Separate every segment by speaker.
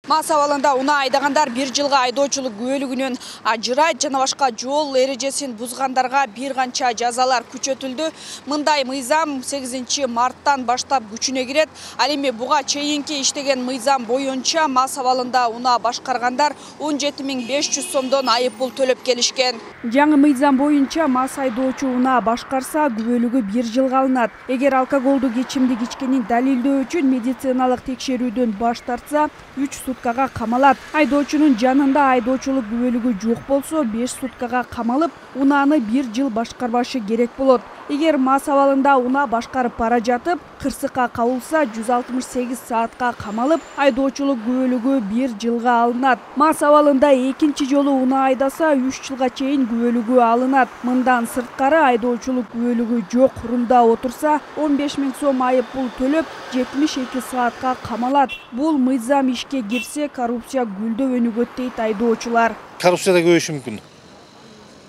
Speaker 1: Мас абалында унаа айдагандар 1 жылга айдоочулук күбөлүгүнөн ажырайт жана башка жол эрежесин бузгандарга бир канча жазалар күчөтүлдү. Мындай мыйзам 8 марттан баштап күчүнө кирет. Ал эми буга чейинки иштеген мыйзам боюнча мас абалында унаа башкаргандар 17.500 сомдон айып пул төлөп келишкен. Жаңы мыйзам боюнча мас айдоочу унаа башкарса күбөлүгү 1 жылга алынат. Эгер алкоголдук ичимдик ичкенин далилдөө үчүн медициналык текшерүүдөн баш тартса 3 суткага камалат. Айдоочунун жанында айдоочулук күбөлүгү жок болсо 5 суткага камалып, унааны 1 жыл башкарбашы керек болот. Эгер мас абалында унаа башкарып бара жатып, кырсыкка кабылса 168 саатка камалып, айдоочулук күбөлүгү 1 жылга алынат. Мас абалында экинчи жолу унаа айдаса 3 жылга чейин күбөлүгү алынат. Мындан сырткары айдоочулук күбөлүгү жок рулда отурса 15.000 сом айып пул төлөп 72 саатка камалат. Бул мыйзам ишке кирсе коррупция гүлдөп өнүгөт дейт айдоочулар.
Speaker 2: Коррупцияда көбөйүшү мүмкүн.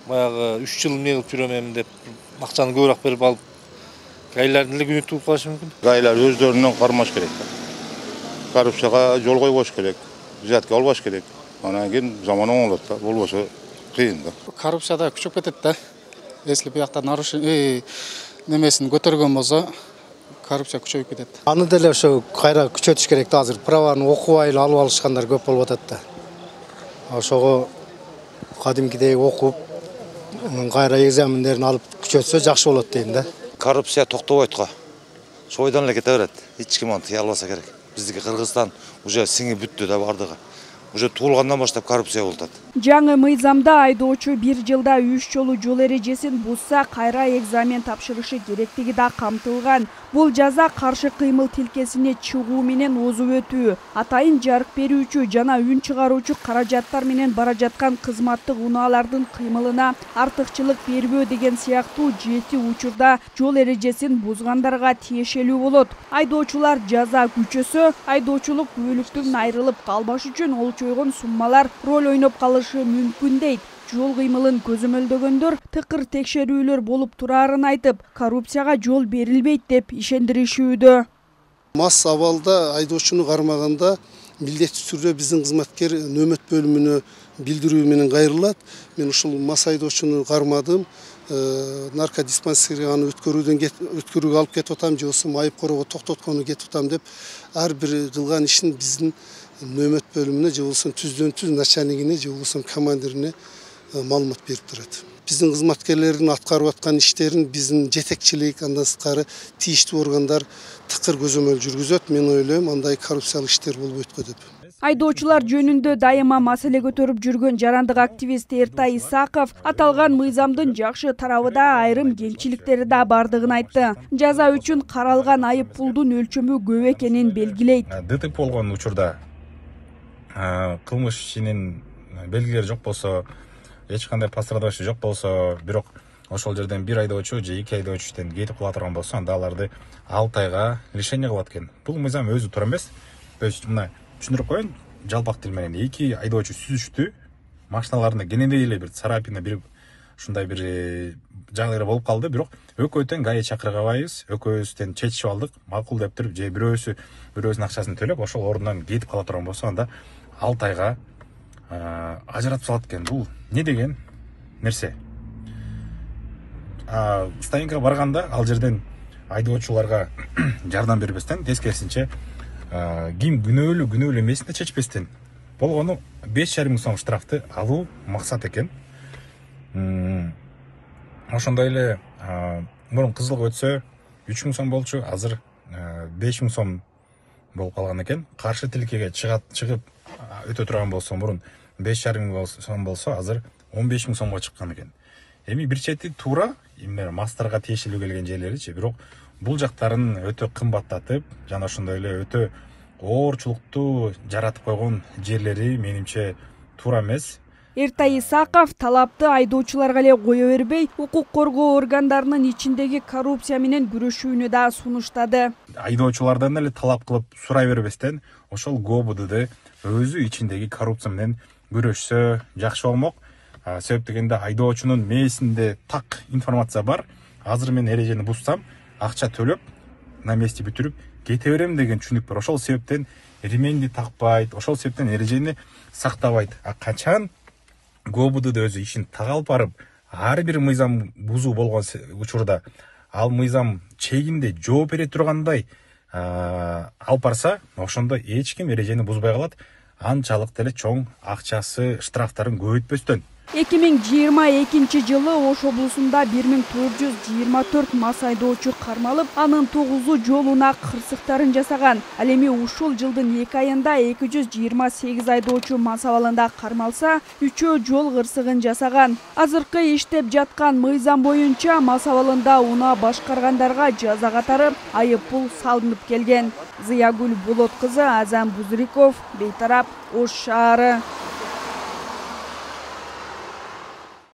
Speaker 2: Баягы 3 жыл эмне кылып жүрөм эми деп акчаны көбүрөөк берип алып, гайлардын эле күнү тугуп калышы мүмкүн.
Speaker 3: Гайлар өздөрүнөн кармаш керек. Коррупцияга жол койбош керек, взятка албаш керек. Анан кийин заман оңолот да, болбосо кыйын да.
Speaker 4: Коррупцияда күчөп кетет да. Если биякта нарушение немесин көтөргөн болсо, коррупция күчөйүп кетет.
Speaker 5: Аны деле ошо кайра күчөтүш керек да. Азыр праваны окубай эле алып алышкандар көп болуп атат да. Ошого кадимкидей окуп, кайра экзамендерин алып күчөтсө жакшы болот дейм да.
Speaker 6: Коррупция токтобойт го. Шойдон эле кете берет. Эч ким аны тыя албаса керек. Биздики Кыргызстан уже сиңип бүттү да бардыгы. Уже туулгандан баштап коррупция болуп атат.
Speaker 1: Жаңы мыйзамда айдоочу 1 жылда 3 жолу жол эрежесин бузса кайра экзамен тапшырышы керектиги да камтылган. Бул жаза каршы кыймыл тилкесине чыгуу менен озуп өтүү, атайын жарык берүүчү жана үн чыгаруучу каражаттар менен бара жаткан кызматтык унаалардын кыймылына артыкчылык бербөө деген сыяктуу 7 учурда жол эрежесин бузгандарга тиешелүү болот. Айдоочулар жаза күчөсө, айдоочулук күбөлүктөн айрылып калбаш үчүн ол чойгон суммалар роль ойноп калышы мүмкүн дейт. Жол кыймылын көзөмөлдөгөндөр тыкыр текшерүүлөр болуп турарын айтып, коррупцияга жол берилбейт деп ишендиришүүдө.
Speaker 7: Мас абалда айдоочуну кармаганда милдеттүү түрдө биздин кызматкер нөмөт бөлүмүнө билдирүү менен кайрылат. Мен ушул мас айдоочуну кармадым. Наркодиспансерге аны өткөрүүгө алып кетип атам, же болбосо айып короого токтоткону кетип атам деп ар бир кылган ишин биздин нөмөт бөлүмүнө же болбосо түздөн түз начальнигине же болбосо командирине маалымат берип турат. Биздин кызматкерлердин аткарып аткан иштерин биздин жетекчилик, андан сырткары тийиштүү органдар тыкыр көзөмөл жүргүзөт. Мен ойлойм, андай коррупциялык иштер болбойт го деп.
Speaker 1: Айдоочулар жөнүндө дайыма маселе көтөрүп жүргөн жарандык активист Эртай Исаков аталган мыйзамдын жакшы тарабыда айрым кемчиликтери да бардыгын айтты. Жаза үчүн каралган айып пулдун өлчөмү көп экенин белгилейт.
Speaker 8: ДТП болгон учурда кылмыш ишинин белгилери жок болсо, эч кандай пострадавший жок болсо, бирок ошол жерден бир айдоочу же 2 айдоочу иштен кетип кала турган болсо, анда аларды 6 айга лишение кылат экен. Бул мыйзам өзү туура эмес. То есть мына түшүндүрүп коеюн, жалпак тил менен 2 айдоочу сүзүштү, машиналарында кенедей эле бир царапина, бир ушундай бир жагдайлар болуп калды, бирок экөөтөн ГАИ чакыргабайбыз, экөөбүздөн чечип алдык, макул деп туруп, же бирөөсүнүн акчасын төлөп, ошол орундан кетип кала турган болсо, анда 6 айга ажыратып салат экен. Бул не деген нерсе? Стоянкага барганда ал жерден айдоочуларга жардам бербестен, тескерисинче ким күнөөлүү эмесин да чечпестен болгону 5,5 сом штрафты алуу максат экен. Ошондой эле мурун кызылга өтсө 3,000 сом болчу, азыр 5,000 сом болуп калган экен. Каршы тилкеге чыгып өтө турган болсо, мурун 5,5 сом болсо, азыр 15,000 сомго чыккан экен. Эми бир чети туура, эмне мастарга тиешелүү келген жерлеричи, бирок бул жактарын өтө кымбаттатып, жана ошондой эле өтө оорчулуктуу жаратып койгон жерлери менимче туура эмес.
Speaker 1: Эртай Исаков талапты айдоочуларга эле кое бербей, укук коргоо органдарынын ичиндеги коррупция менен күрөшүүнү да сунуштады.
Speaker 8: Айдоочулардан эле талап кылып сурай бербестен, ошол ГОБУДды өзү ичиндеги коррупция менен күрөшсө жакшы болмок. Себеп дегенде айдоочунун мээсинде так информация бар. Азыр мен эрежени бузсам, акча төлөп, на месте бүтүрүп кете берем деген түшүнүк бар. Ошол себептен ременди такпайт, ошол себептен эрежени сактабайт. Качан ГОБУД өзү ишин тага алып барып, ар бир мыйзам бузуу болгон учурда ал мыйзам чегинде жооп бере тургандай алып барса, ошондо эч ким эрежени бузбай калат. Анчалык деле чоң акчасы, штрафтарын көбөйтпөстөн.
Speaker 1: 2022 жылы Ош облусунда 1424 мас айдоочу кармалып, анын 9-у жолуна кырсыктарын жасаган. Ал эми ушул жылдын 2 айында 228 айдоочу мас абалында кармалса, 3-өө жол кырсыгын жасаган. Азыркы иштеп жаткан мыйзам боюнча мас абалында унаа башкаргандарга жаза катары айыппул салынып келген. Зыягүл Болот кызы, Азам Бузриков, Бейтарап, Ош шаары.